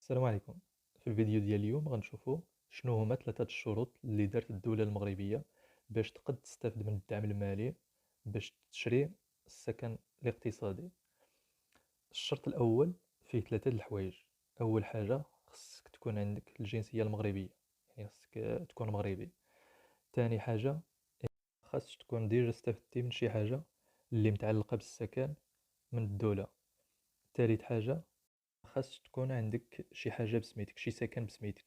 السلام عليكم. في الفيديو ديال اليوم غنشوفوا شنو هما ثلاثة الشروط اللي دارت الدولة المغربية باش تقد تستافد من الدعم المالي باش تشري السكن الاقتصادي. الشرط الأول فيه ثلاثة د الحوايج. أول حاجة خصك تكون عندك الجنسية المغربية، يعني خصك تكون مغربي. تاني حاجة خاصك تكون ديجا استفدتي من شي حاجة اللي متعلقة بالسكن من الدولة. تالت حاجة خاص تكون عندك شي حاجة بسميتك، شي سكن بسميتك.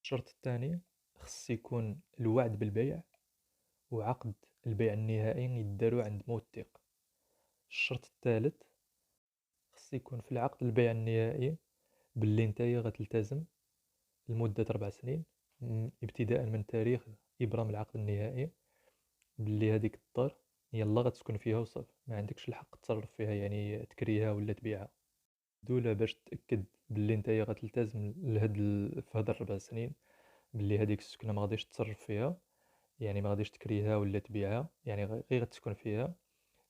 الشرط الثاني خص يكون الوعد بالبيع وعقد البيع النهائي يدارو عند موثق. الشرط الثالث خص يكون في العقد البيع النهائي باللي نتايا غتلتزم لمدة 4 سنين ابتداء من تاريخ إبرام العقد النهائي، باللي هذيك الدار يلا غتسكن فيها وصافي، ما عندكش الحق تصرف فيها يعني تكريها ولا تبيعها. دولة باش تأكد باللي نتايا غتلتزم في هاد ال4 سنين، باللي هاديك السكنة ما غاديش تصرف فيها، يعني ما غاديش تكريها ولا تبيعها، يعني غير غتسكن فيها.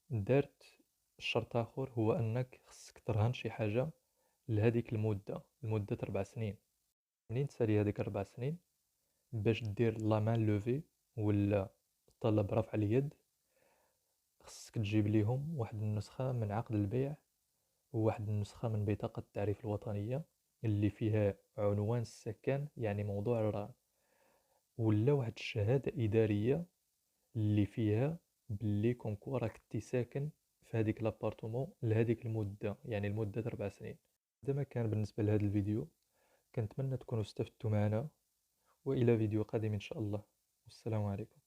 دارت الشرط آخر هو أنك خصك ترهن شي حاجة لهاديك لمدة 4 سنين. منين تسالي هاديك 4 سنين باش دير لامان لوفي ولا طلب رفع اليد، خصك تجيب ليهم واحد النسخة من عقد البيع وواحد النسخة من بطاقة التعريف الوطنية اللي فيها عنوان السكن، يعني موضوع الرهن، ولا واحد الشهادة إدارية اللي فيها باللي كونكوا راك كنتي ساكن في هذيك لابارتومون لهذيك المدة، يعني لمدة 4 سنين. هذا ما كان بالنسبة لهذا الفيديو، كنتمنى تكونوا استفدتوا معنا، وإلى فيديو قادم إن شاء الله. والسلام عليكم.